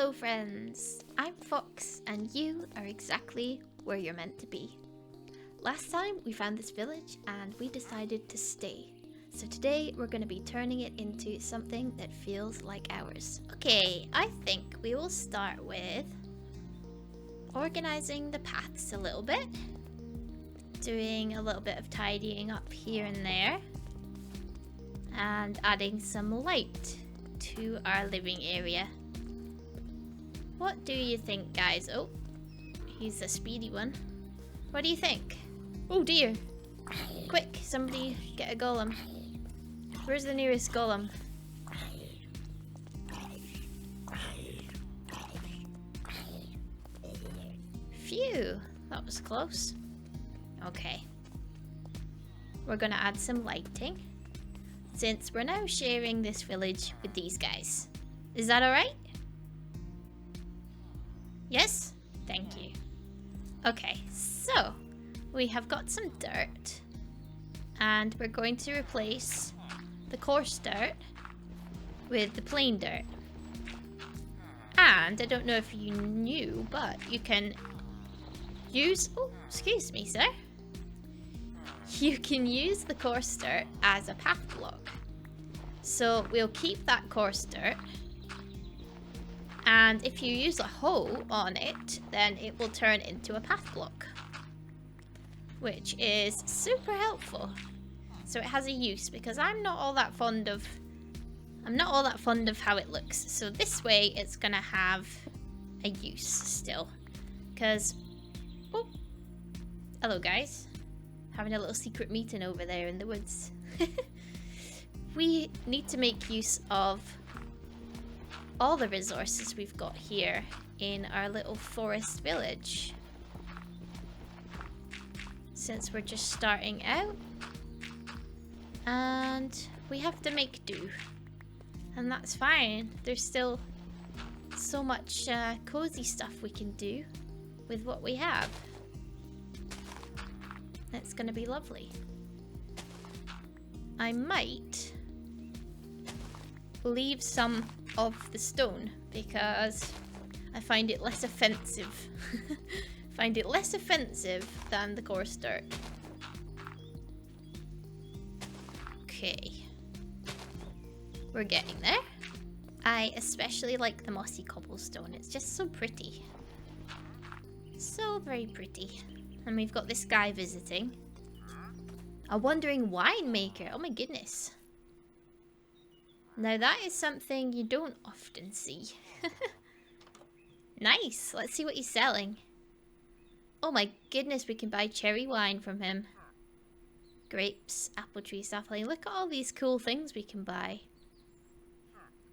Hello friends, I'm Fox and you are exactly where you're meant to be. Last time we found this village and we decided to stay. So today we're going to be turning it into something that feels like ours. Okay, I think we will start with organizing the paths a little bit. Doing a little bit of tidying up here and there. And adding some light to our living area. What do you think, guys? Oh, he's a speedy one. What do you think? Oh dear. Quick, somebody get a golem. Where's the nearest golem? Phew, that was close. Okay. We're gonna add some lighting, since we're now sharing this village with these guys. Is that alright? Yes? Thank you. Okay, so we have got some dirt and we're going to replace the coarse dirt with the plain dirt. And I don't know if you knew, but you can use... Oh, excuse me, sir. You can use the coarse dirt as a path block. So we'll keep that coarse dirt. And if you use a hoe on it, then it will turn into a path block, which is super helpful. So it has a use because I'm not all that fond of how it looks. So this way it's gonna have a use still. Because, oh, hello guys, having a little secret meeting over there in the woods. We need to make use of all the resources we've got here in our little forest village, since we're just starting out and we have to make do, and that's fine. There's still so much cozy stuff we can do with what we have. It's gonna be lovely. I might leave some of the stone because I find it less offensive. Find it less offensive than the coarse dirt. Okay. We're getting there. I especially like the mossy cobblestone. It's just so pretty. So very pretty. And we've got this guy visiting. A wandering winemaker. Oh my goodness. Now that is something you don't often see. Nice. Let's see what he's selling. Oh my goodness, we can buy cherry wine from him. Grapes, apple tree, sapling. Look at all these cool things we can buy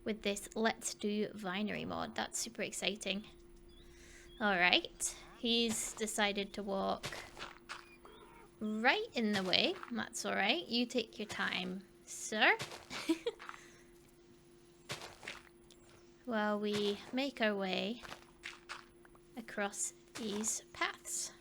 with this Let's Do Vinery mod. That's super exciting. Alright. He's decided to walk right in the way. That's alright. You take your time, sir. While we make our way across these paths.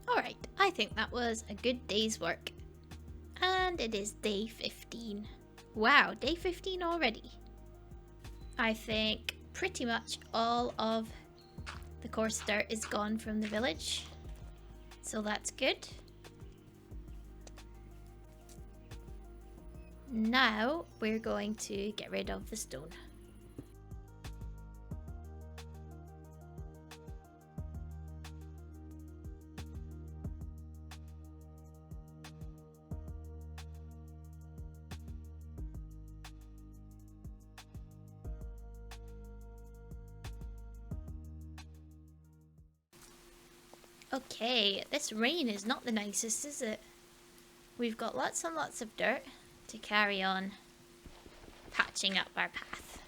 Alright, I think that was a good day's work. And it is day 15. Wow, day 15 already. I think pretty much all of the coarse dirt is gone from the village. So that's good. Now we're going to get rid of the stone. Okay, this rain is not the nicest, is it? We've got lots and lots of dirt to carry on patching up our path.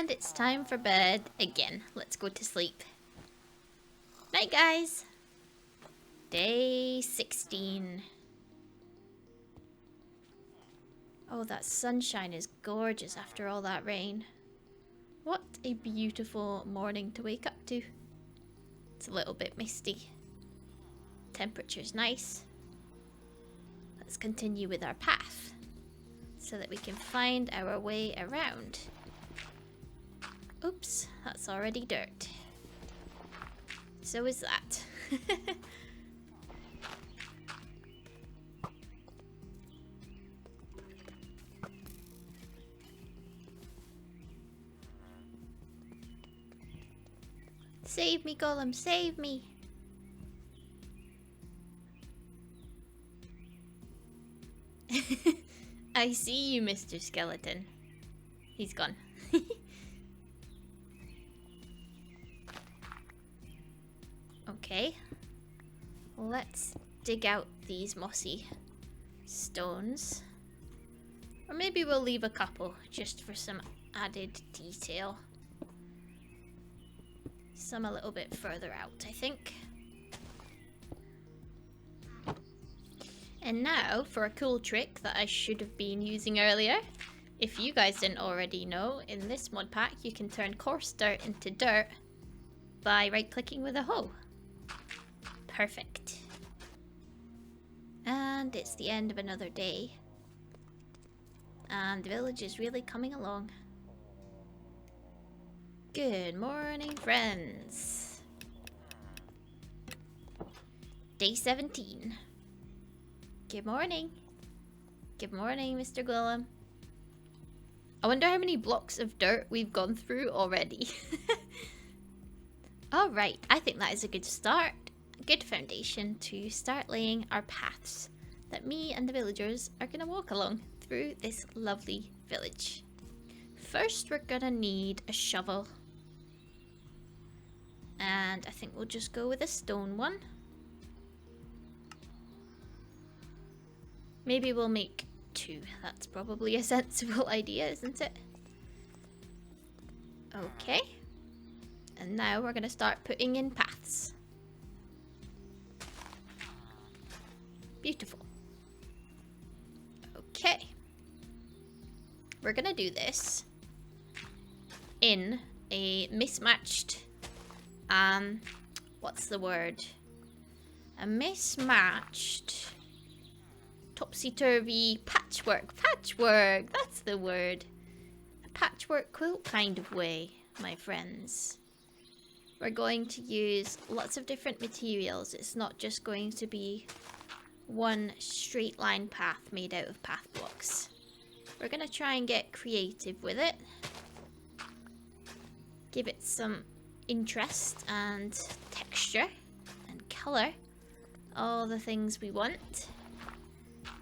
And it's time for bed again. Let's go to sleep. Night, guys. Day 16. Oh, that sunshine is gorgeous after all that rain. What a beautiful morning to wake up to. It's a little bit misty. Temperature's nice. Let's continue with our path so that we can find our way around. Oops, that's already dirt. So is that. Save me, Golem, save me! I see you, Mr. Skeleton. He's gone. Okay. Let's dig out these mossy stones. Or maybe we'll leave a couple just for some added detail. Some a little bit further out, I think. And now for a cool trick that I should have been using earlier. If you guys didn't already know, in this mod pack you can turn coarse dirt into dirt by right-clicking with a hoe. Perfect. And it's the end of another day. And the village is really coming along. Good morning, friends. Day 17. Good morning. Good morning, Mr. Golem. I wonder how many blocks of dirt we've gone through already. Alright, I think that is a good start. A good foundation to start laying our paths that me and the villagers are going to walk along through this lovely village. First, we're going to need a shovel. And I think we'll just go with a stone one. Maybe we'll make 2. That's probably a sensible idea, isn't it? Okay. And now we're going to start putting in paths. Beautiful. Okay. We're going to do this in a mismatched... what's the word? A mismatched... topsy-turvy patchwork. Patchwork! That's the word. A patchwork quilt kind of way, my friends. We're going to use lots of different materials. It's not just going to be one straight line path made out of path blocks. We're going to try and get creative with it. Give it some interest and texture and colour. All the things we want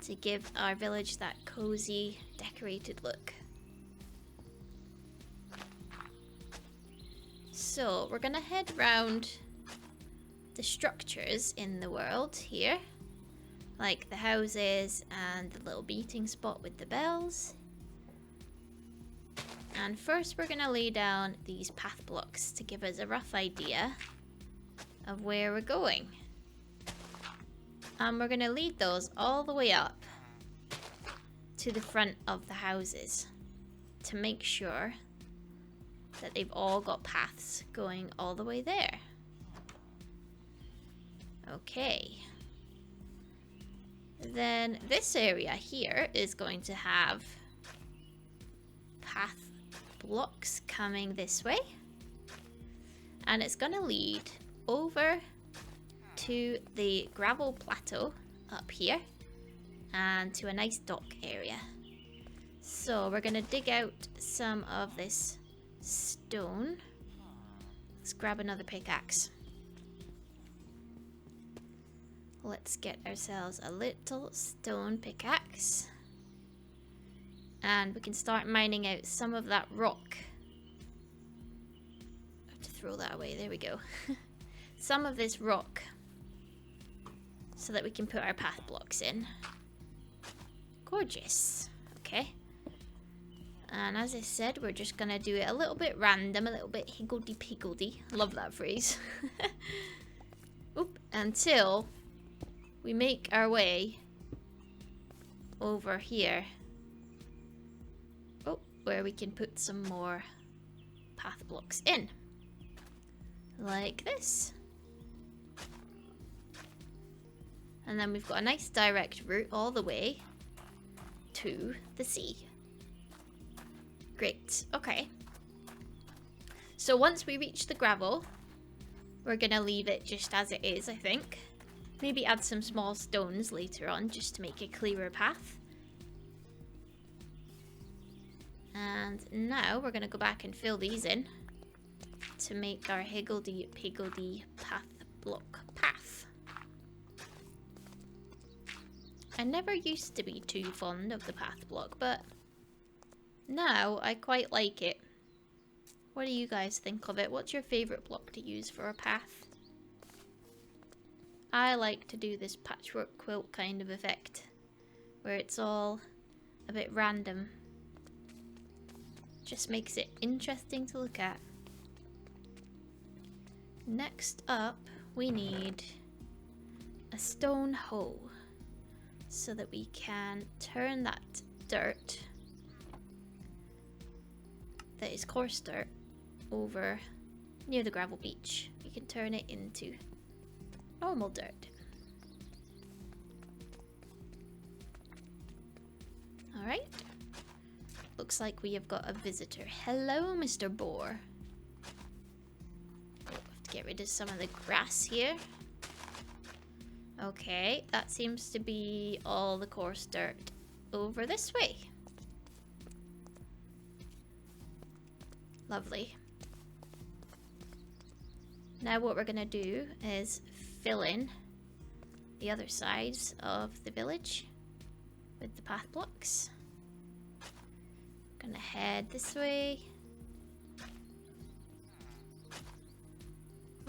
to give our village that cozy, decorated look. So we're gonna head round the structures in the world here, like the houses and the little meeting spot with the bells. And first we're gonna lay down these path blocks to give us a rough idea of where we're going. And we're going to lead those all the way up to the front of the houses to make sure that they've all got paths going all the way there. Okay. Then this area here is going to have path blocks coming this way. And it's going to lead over to the gravel plateau up here and to a nice dock area. So we're going to dig out some of this stone. Let's grab another pickaxe. Let's get ourselves a little stone pickaxe. And we can start mining out some of that rock. I have to throw that away. There we go. Some of this rock, so that we can put our path blocks in. Gorgeous. Okay. And as I said, we're just gonna do it a little bit random, a little bit higgledy-piggledy. Love that phrase. Oop, until we make our way over here. Oh, where we can put some more path blocks in. Like this. And then we've got a nice direct route all the way to the sea. Great, okay. So once we reach the gravel, we're gonna leave it just as it is, I think. Maybe add some small stones later on just to make a clearer path. And now we're gonna go back and fill these in to make our higgledy-piggledy path block path. I never used to be too fond of the path block, but now I quite like it. What do you guys think of it? What's your favourite block to use for a path? I like to do this patchwork quilt kind of effect, where it's all a bit random. Just makes it interesting to look at. Next up, we need a stone hoe so that we can turn that dirt that is coarse dirt over near the gravel beach. We can turn it into normal dirt. Alright. Looks like we have got a visitor. Hello, Mr. Boar. Oh, we have to get rid of some of the grass here. Okay, that seems to be all the coarse dirt over this way. Lovely. Now what we're gonna do is fill in the other sides of the village with the path blocks. Gonna head this way.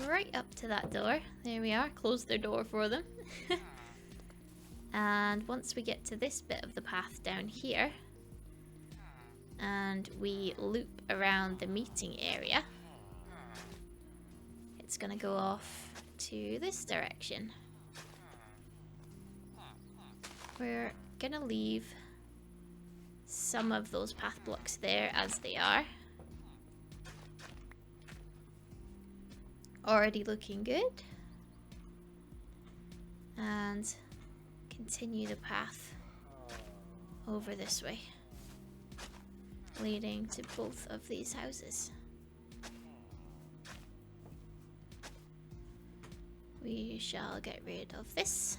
Right up to that door. There we are. Close their door for them. And once we get to this bit of the path down here, and we loop around the meeting area, it's gonna go off to this direction. We're gonna leave some of those path blocks there as they are. Already looking good. And continue the path over this way, leading to both of these houses. We shall get rid of this.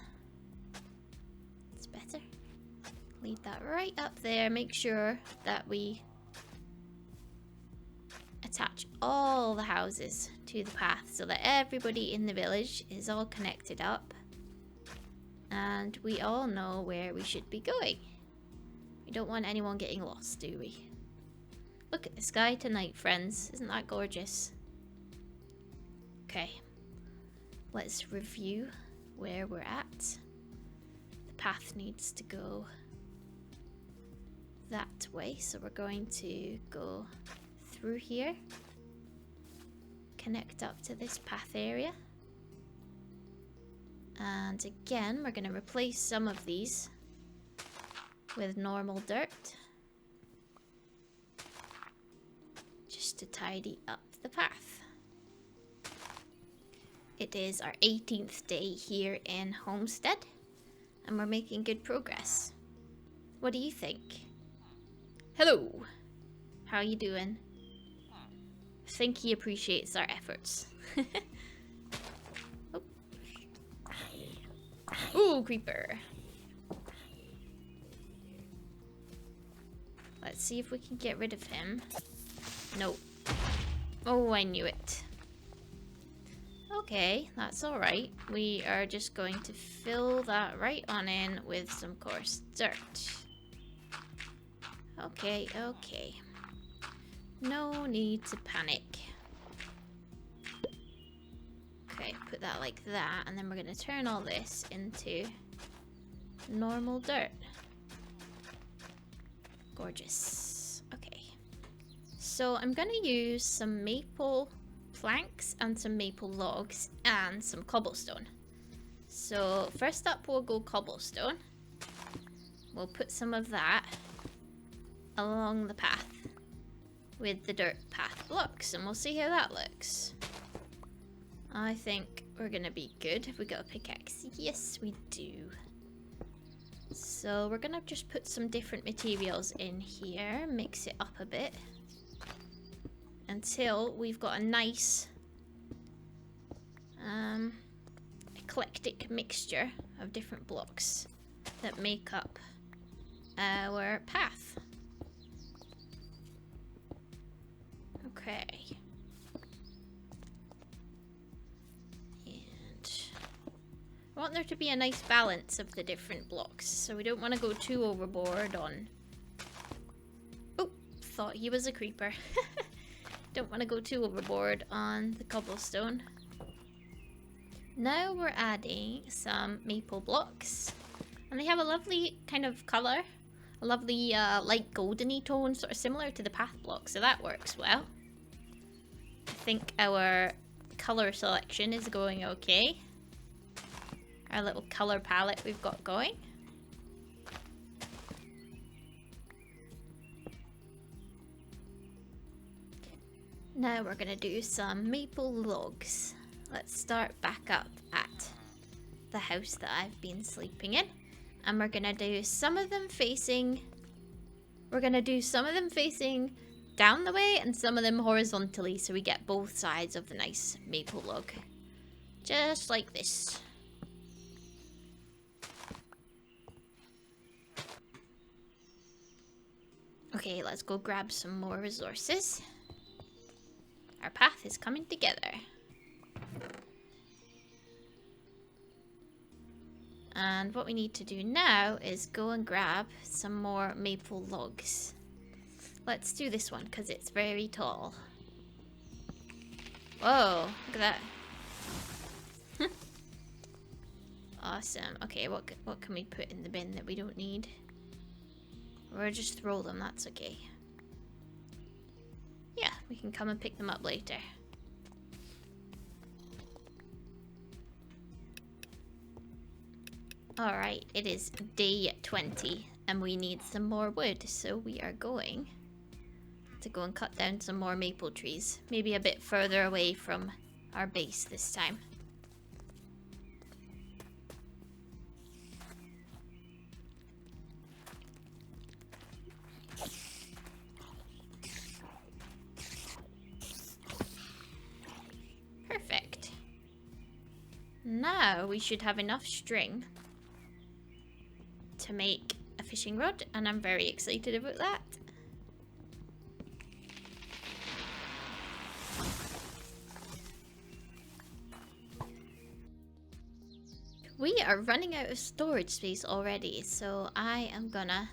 It's better. Lead that right up there. Make sure that we attach all the houses to the path so that everybody in the village is all connected up and we all know where we should be going. We don't want anyone getting lost, do we? Look at the sky tonight, friends. Isn't that gorgeous? Okay, let's review where we're at. The path needs to go that way, so we're going to go through here, connect up to this path area, and again we're going to replace some of these with normal dirt just to tidy up the path. It is our 18th day here in Homestead and we're making good progress. What do you think? Hello! How are you doing? I think he appreciates our efforts. Oh. Ooh, creeper. Let's see if we can get rid of him. Nope. Oh, I knew it. Okay, that's alright. We are just going to fill that right on in with some coarse dirt. Okay, okay. No need to panic. Okay, put that like that, and then we're going to turn all this into normal dirt. Gorgeous. Okay. So I'm going to use some maple planks and some maple logs and some cobblestone. So first up we'll go cobblestone. We'll put some of that along the path with the dirt path blocks and we'll see how that looks. I think we're gonna be good. Have we got a pickaxe? Yes, we do. So we're gonna just put some different materials in here, mix it up a bit until we've got a nice eclectic mixture of different blocks that make up our path. Okay. I want there to be a nice balance of the different blocks, so we don't want to go too overboard on... Oh, thought he was a creeper. Don't want to go too overboard on the cobblestone. Now we're adding some maple blocks, and they have a lovely kind of colour, a lovely light goldeny tone, sort of similar to the path block, so that works well. I think our colour selection is going okay. Our little colour palette we've got going. Now we're gonna do some maple logs. Let's start back up at the house that I've been sleeping in. And we're gonna do some of them facing... We're gonna do some of them facing down the way and some of them horizontally so we get both sides of the nice maple log. Just like this. Okay, let's go grab some more resources. Our path is coming together. And what we need to do now is go and grab some more maple logs. Let's do this one because it's very tall. Whoa, look at that. Awesome. Okay, what can we put in the bin that we don't need? Or just throw them, that's okay. Yeah, we can come and pick them up later. Alright, it is day 20 and we need some more wood, so we are going to go and cut down some more maple trees. Maybe a bit further away from our base this time. Perfect. Now we should have enough string to make a fishing rod, and I'm very excited about that. We are running out of storage space already, so I am gonna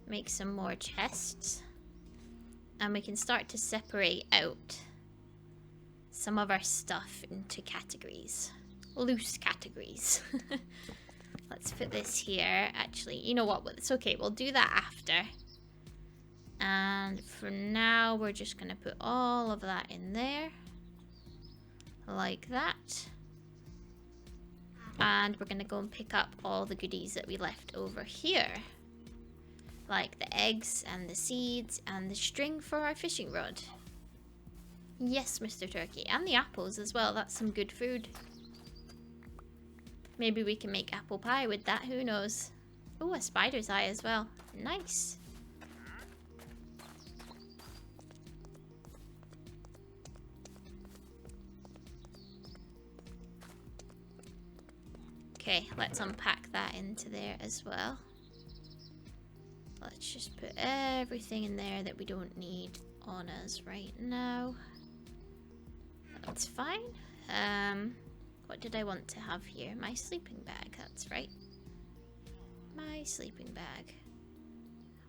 make some more chests and we can start to separate out some of our stuff into categories, loose categories. Let's put this here. Actually, you know what? It's okay. We'll do that after. And for now, we're just going to put all of that in there. Like that. And we're going to go and pick up all the goodies that we left over here. Like the eggs and the seeds and the string for our fishing rod. Yes, Mr. Turkey. And the apples as well. That's some good food. Maybe we can make apple pie with that, who knows? Oh, a spider's eye as well. Nice. Okay, let's unpack that into there as well. Let's just put everything in there that we don't need on us right now. That's fine. What did I want to have here? My sleeping bag, that's right. My sleeping bag.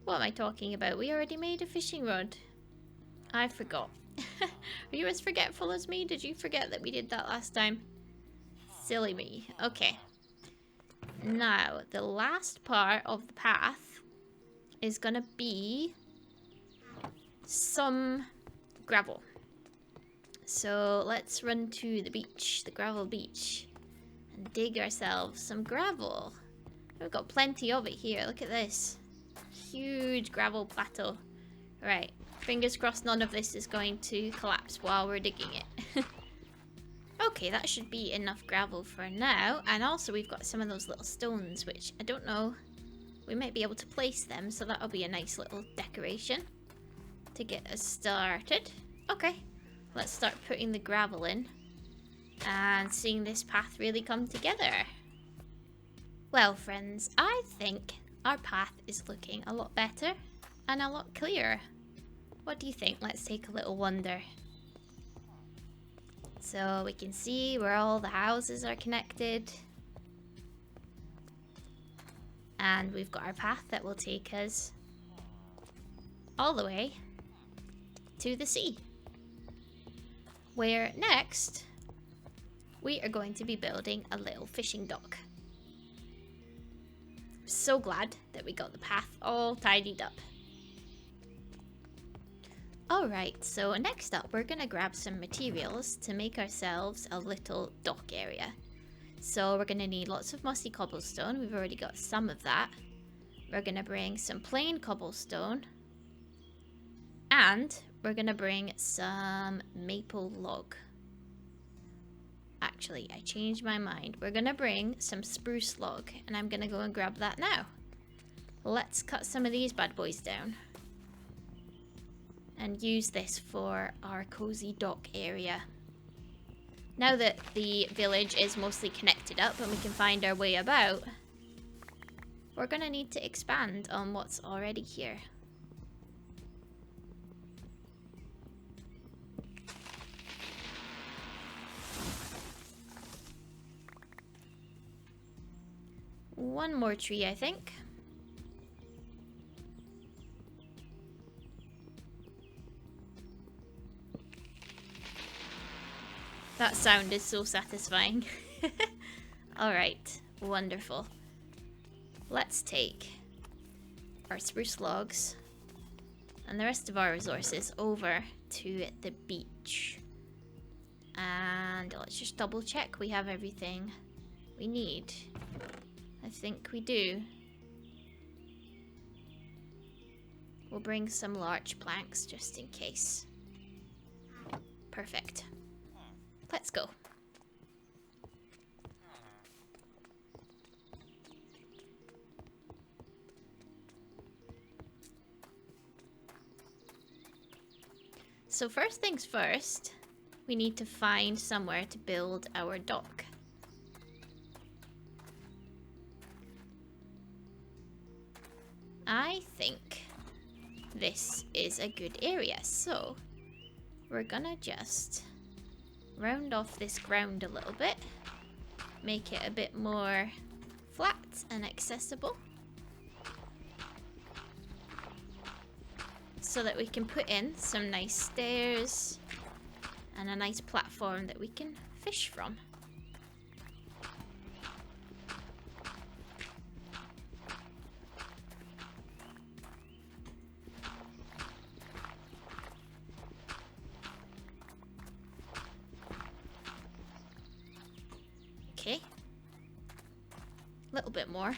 What am I talking about? We already made a fishing rod. I forgot. Are you as forgetful as me? Did you forget that we did that last time? Silly me. Okay. Now, the last part of the path is gonna be some gravel. So let's run to the beach, the gravel beach, and dig ourselves some gravel. We've got plenty of it here. Look at this. Huge gravel plateau. Right. Fingers crossed none of this is going to collapse while we're digging it. Okay, that should be enough gravel for now. And also we've got some of those little stones, which I don't know. We might be able to place them, so that'll be a nice little decoration to get us started. Okay, let's start putting the gravel in and seeing this path really come together. Well, friends, I think our path is looking a lot better and a lot clearer. What do you think? Let's take a little wander. So we can see where all the houses are connected. And we've got our path that will take us all the way to the sea. Where next, we are going to be building a little fishing dock. So glad that we got the path all tidied up. Alright, so next up we're going to grab some materials to make ourselves a little dock area. So we're going to need lots of mossy cobblestone. We've already got some of that. We're going to bring some plain cobblestone. And we're going to bring some maple log. Actually, I changed my mind. We're going to bring some spruce log. And I'm going to go and grab that now. Let's cut some of these bad boys down. And use this for our cozy dock area. Now that the village is mostly connected up and we can find our way about, we're going to need to expand on what's already here. One more tree, I think. That sound is so satisfying. Alright, wonderful. Let's take our spruce logs and the rest of our resources over to the beach. And let's just double check we have everything we need. I think we do. We'll bring some large planks just in case. Perfect. Let's go. So first things first, we need to find somewhere to build our dock. I think this is a good area, so we're gonna just round off this ground a little bit, make it a bit more flat and accessible so that we can put in some nice stairs and a nice platform that we can fish from. Okay, a little bit more.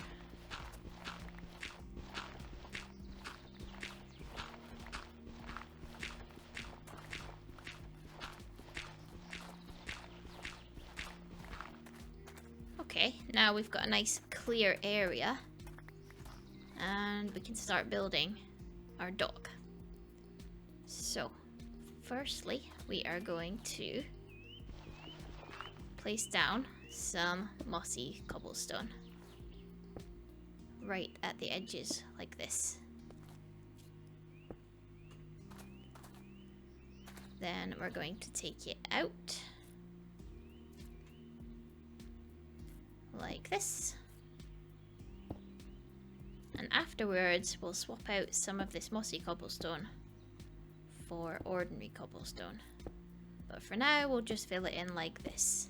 Okay, now we've got a nice clear area and we can start building our dock. So, firstly, we are going to place down some mossy cobblestone right at the edges like this. Then we're going to take it out like this, and afterwards we'll swap out some of this mossy cobblestone for ordinary cobblestone, but for now we'll just fill it in like this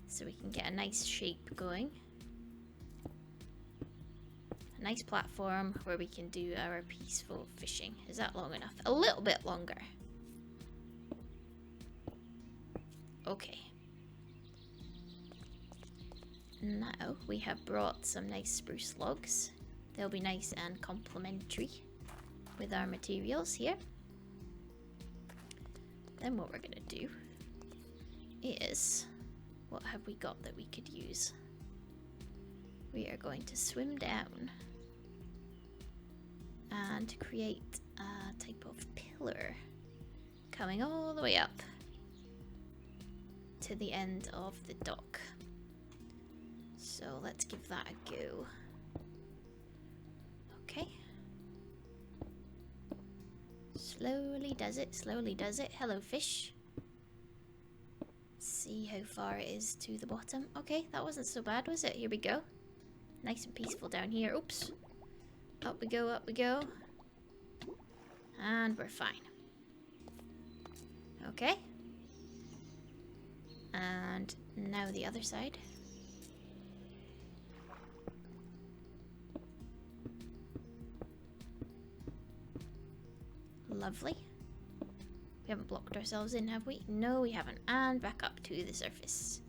so we can get a nice shape going. nice platform where we can do our peaceful fishing. Is that long enough? A little bit longer. Okay. Now we have brought some nice spruce logs. They'll be nice and complementary with our materials here. Then what we're gonna do is, what have we got that we could use? We are going to swim down and create a type of pillar coming all the way up to the end of the dock. So let's give that a go. Okay. Slowly does it, slowly does it. Hello, fish. See how far it is to the bottom. Okay, that wasn't so bad, was it? Here we go. Nice and peaceful down here. Oops. Up we go, up we go. And we're fine. Okay. And now the other side. Lovely. We haven't blocked ourselves in, have we? No, we haven't. And back up to the surface.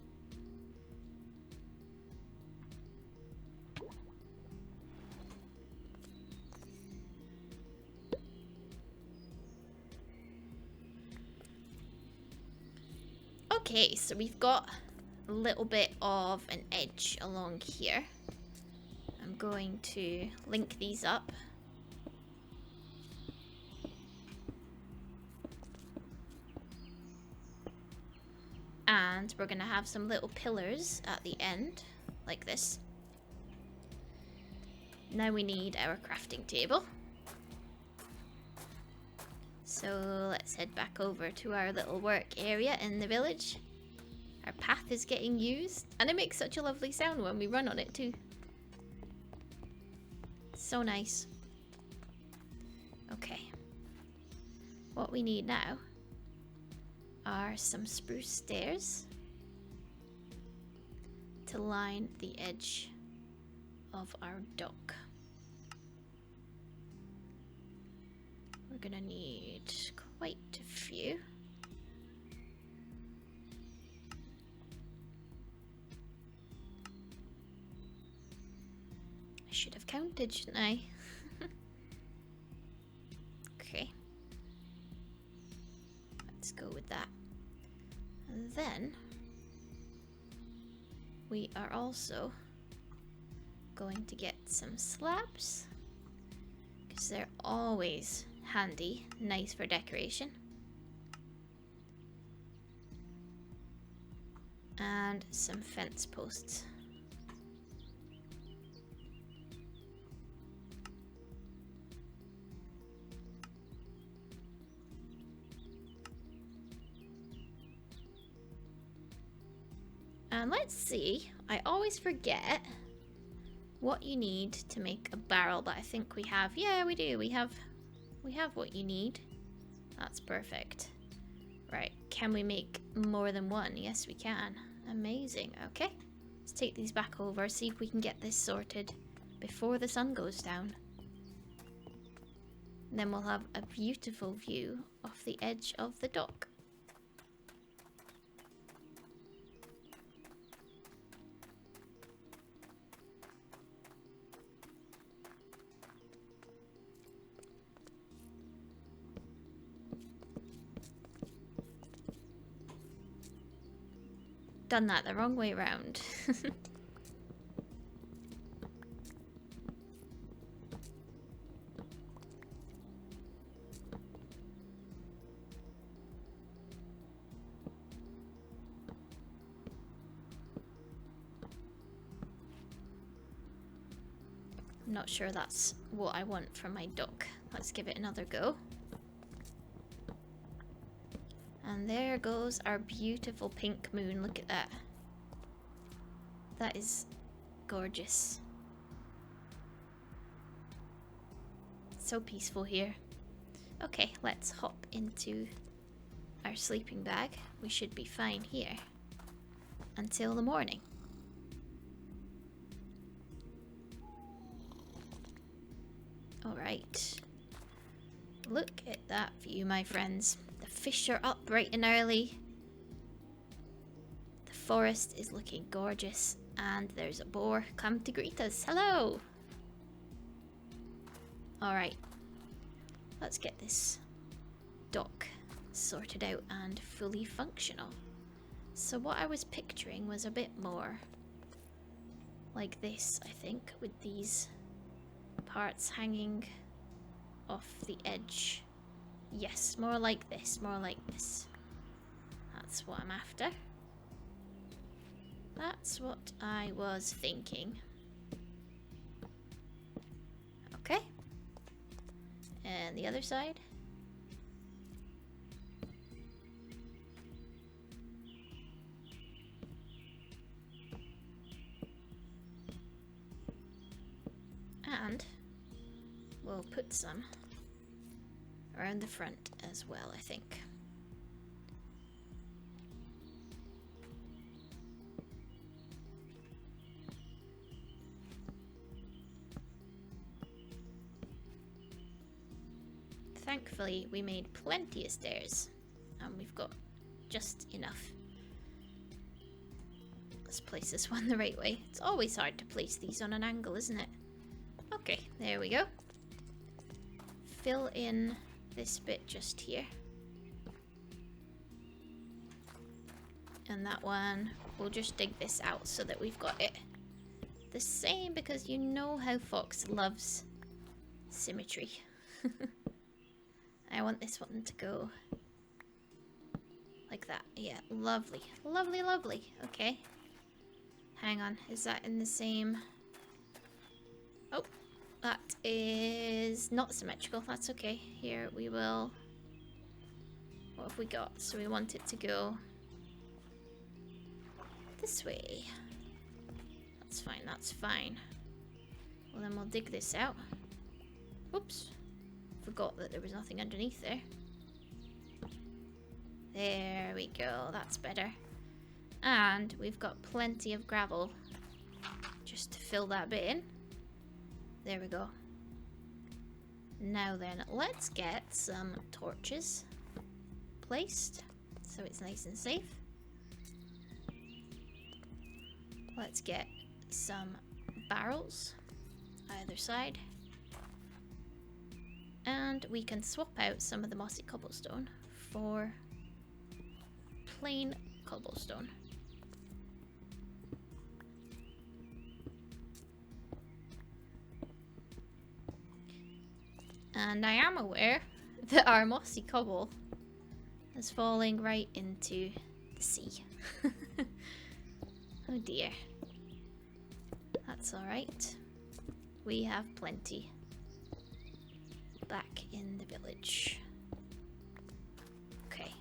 Okay, so we've got a little bit of an edge along here. I'm going to link these up. And we're going to have some little pillars at the end, like this. Now we need our crafting table. So let's head back over to our little work area in the village. Our path is getting used, and it makes such a lovely sound when we run on it too. So nice. Okay. What we need now are some spruce stairs to line the edge of our dock. We're gonna need quite a few. I should have counted, shouldn't I? Okay. Let's go with that. And then we are also going to get some slabs because they're always handy, nice for decoration. And some fence posts. And let's see, I always forget what you need to make a barrel, but I think we have, yeah, we do, we have what you need. That's perfect. Right, can we make more than one? Yes, we can. Amazing. Okay, let's take these back over, see if we can get this sorted before the sun goes down. And then we'll have a beautiful view of the edge of the dock. Done that the wrong way around. I'm not sure that's what I want for my duck. Let's give it another go. And there goes our beautiful pink moon. Look at that. That is gorgeous. So peaceful here. Okay, let's hop into our sleeping bag. We should be fine here until the morning. Alright. Look at that view, my friends. The fish are up bright and early. The forest is looking gorgeous. And there's a boar come to greet us. Hello! Alright. Let's get this dock sorted out and fully functional. So what I was picturing was a bit more like this, I think, with these parts hanging off the edge. Yes, more like this, more like this. That's what I'm after. That's what I was thinking. Okay. And the other side. And we'll put some around the front as well, I think. Thankfully, we made plenty of stairs, and we've got just enough. Let's place this one the right way. It's always hard to place these on an angle, isn't it? Okay, there we go. Fill in this bit just here. And that one, we'll just dig this out so that we've got it the same, because you know how Fox loves symmetry. I want this one to go like that. Yeah, lovely. Lovely, lovely. Okay. Hang on. Is that in the same... Oh, that is not symmetrical. That's okay. Here we will... What have we got? So we want it to go this way. That's fine. That's fine. Well, then we'll dig this out. Oops. Forgot that there was nothing underneath there. There we go, that's better. And we've got plenty of gravel just to fill that bit in. There we go. Now then, let's get some torches placed so it's nice and safe. Let's get some barrels either side. And we can swap out some of the mossy cobblestone for plain cobblestone. And I am aware that our mossy cobble is falling right into the sea. Oh dear. That's alright. We have plenty back in the village. Okay.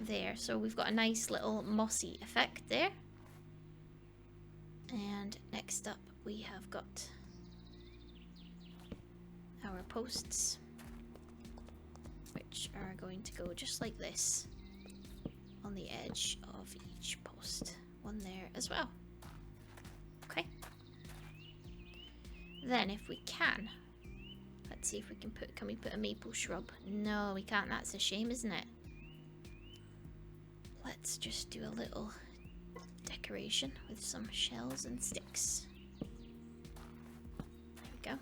There, so we've got a nice little mossy effect there. And next up we have got our posts, which are going to go just like this on the edge of each post. One there as well. Okay. Then if we can, let's see if we can can we put a maple shrub? No, we can't. That's a shame, isn't it? Let's just do a little decoration with some shells and sticks. There we go.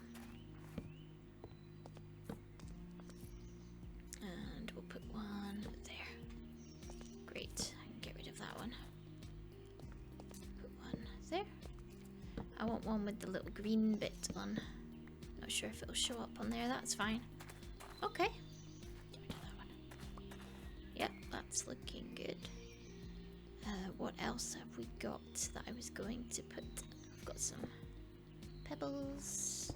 And we'll put one there. Great. I can get rid of that one. Put one there. I want one with the little green bit on. Not sure if it'll show up on there. That's fine. Okay. Get rid of that one. Yep, that's looking good. What else have we got that I was going to put? I've got some pebbles.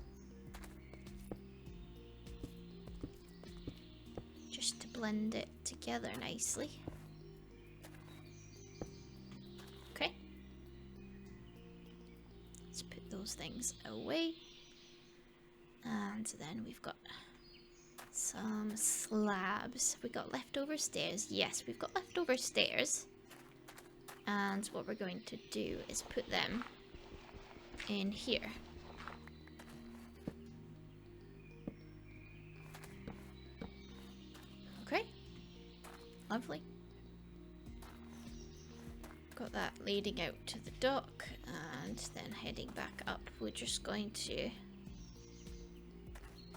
Just to blend it together nicely. Okay. Let's put those things away. And then we've got some slabs. Have we got leftover stairs? Yes, we've got leftover stairs. And what we're going to do is put them in here. Lovely. Got that leading out to the dock, and then heading back up, we're just going to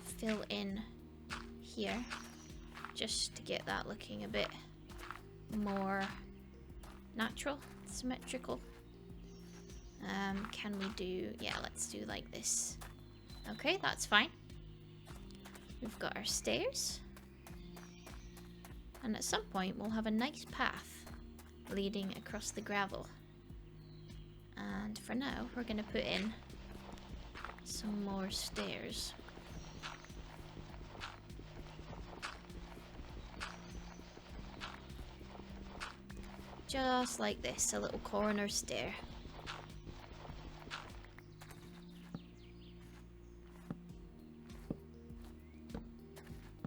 fill in here just to get that looking a bit more natural, symmetrical. Can we do, yeah, let's do like this. Okay, that's fine. We've got our stairs, and at some point we'll have a nice path leading across the gravel. And for now, we're going to put in some more stairs. Just like this, a little corner stair.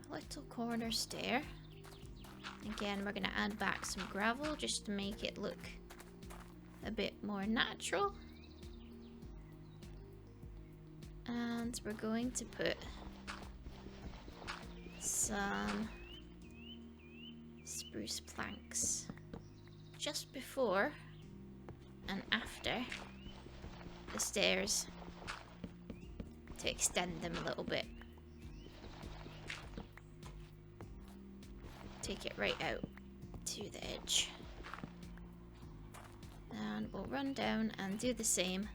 A little corner stair. Again, we're going to add back some gravel just to make it look a bit more natural. And we're going to put some spruce planks just before and after the stairs to extend them a little bit. Take it right out to the edge. And we'll run down and do the same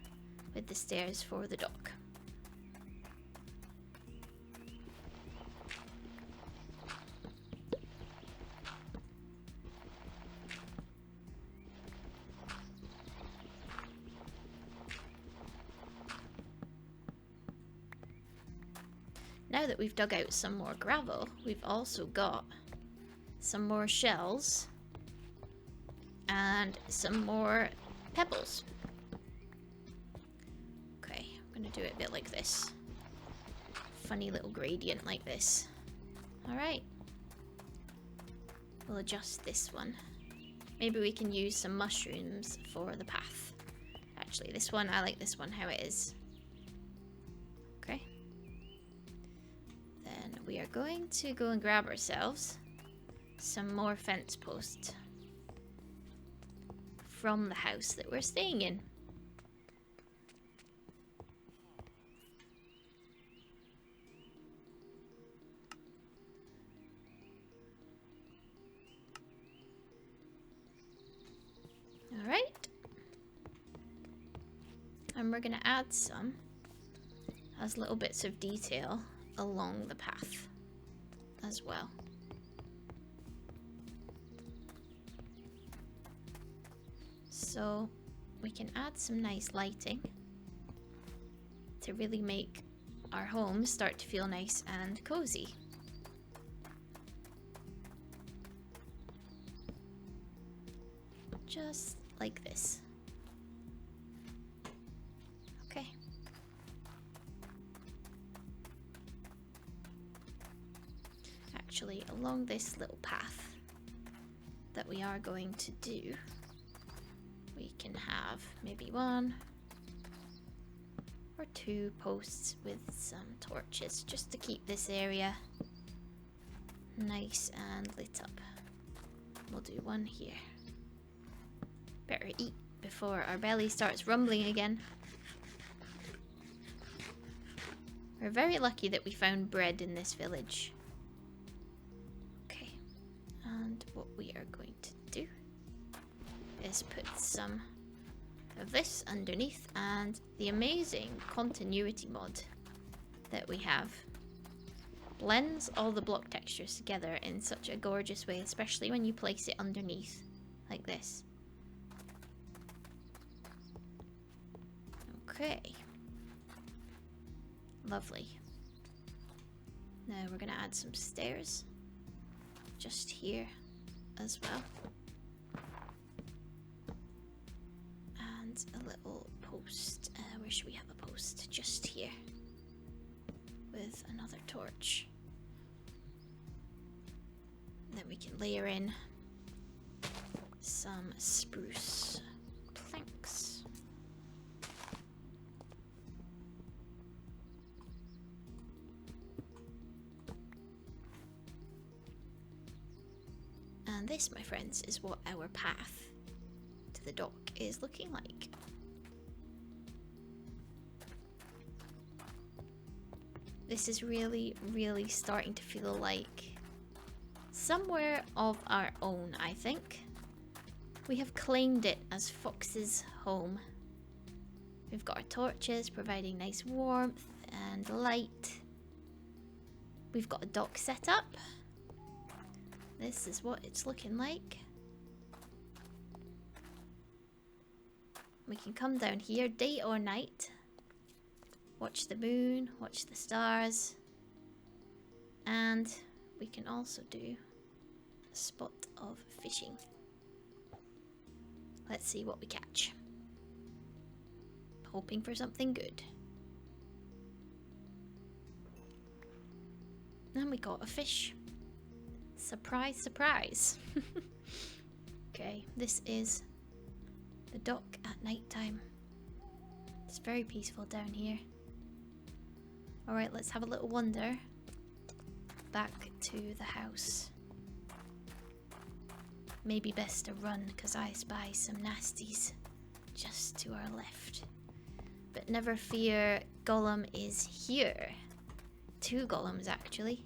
with the stairs for the dock. Now that we've dug out some more gravel, we've also got some more shells and some more pebbles. Okay, I'm gonna do it a bit like this. Funny little gradient like this. Alright. We'll adjust this one. Maybe we can use some mushrooms for the path. Actually, this one, I like this one how it is. Okay. Then we are going to go and grab ourselves some more fence posts from the house that we're staying in. Alright. And we're going to add some as little bits of detail along the path as well. So we can add some nice lighting to really make our home start to feel nice and cozy. Just like this. Okay. Actually, along this little path that we are going to do, we can have maybe 1 or 2 posts with some torches just to keep this area nice and lit up. We'll do 1 here. Better eat before our belly starts rumbling again. We're very lucky that we found bread in this village. Okay, and what we are going to do is put some of this underneath, and the amazing continuity mod that we have blends all the block textures together in such a gorgeous way, especially when you place it underneath like this. Okay, lovely. Now we're going to add some stairs just here as well. And a little post. Where should we have a post? Just here. With another torch. Then we can layer in some spruce planks. And this, my friends, is what our path to the dock is looking like. This is really, really starting to feel like somewhere of our own, I think. We have claimed it as Fox's home. We've got our torches providing nice warmth and light. We've got a dock set up. This is what it's looking like. We can come down here day or night. Watch the moon, watch the stars. And we can also do a spot of fishing. Let's see what we catch. Hoping for something good. And we got a fish. Surprise, surprise. Okay, this is the dock at night time. It's very peaceful down here. Alright, let's have a little wander back to the house. Maybe best to run because I spy some nasties just to our left. But never fear, Gollum is here. 2 golems actually.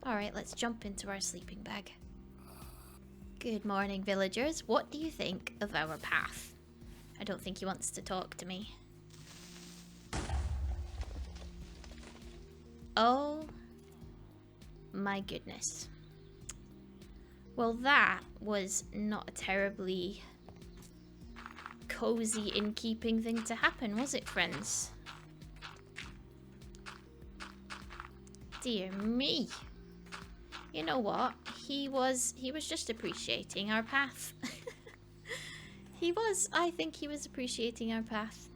Alright, let's jump into our sleeping bag. Good morning, villagers. What do you think of our path? I don't think he wants to talk to me. Oh my goodness. Well, that was not a terribly cozy innkeeping thing to happen, was it, friends? Dear me. You know what? He was just appreciating our path. I think he was appreciating our path.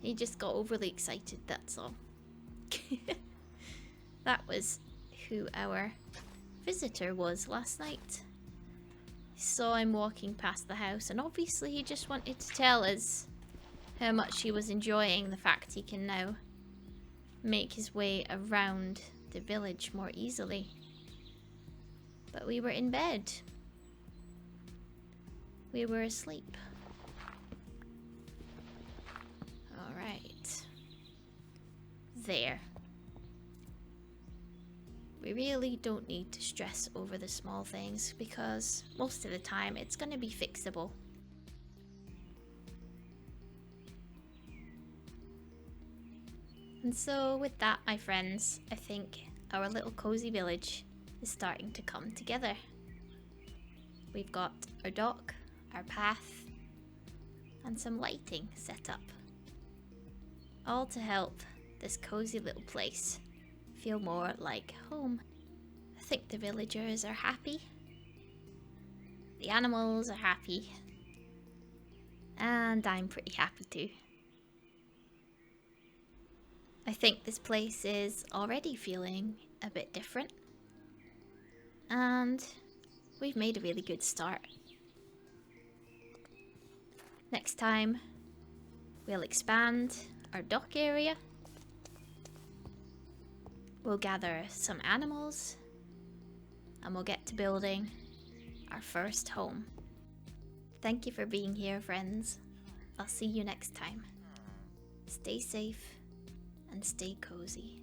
He just got overly excited, that's all. That was who our visitor was last night. Saw him walking past the house, and obviously he just wanted to tell us how much he was enjoying the fact he can now make his way around the village more easily. But we were in bed. We were asleep. Alright. There. We really don't need to stress over the small things because most of the time it's going to be fixable. And so with that, my friends, I think our little cozy village is starting to come together. We've got our dock, our path, and some lighting set up. All to help this cozy little place feel more like home. I think the villagers are happy. The animals are happy. And I'm pretty happy too. I think this place is already feeling a bit different. And we've made a really good start. Next time, we'll expand our dock area. We'll gather some animals. And we'll get to building our first home. Thank you for being here, friends. I'll see you next time. Stay safe and stay cozy.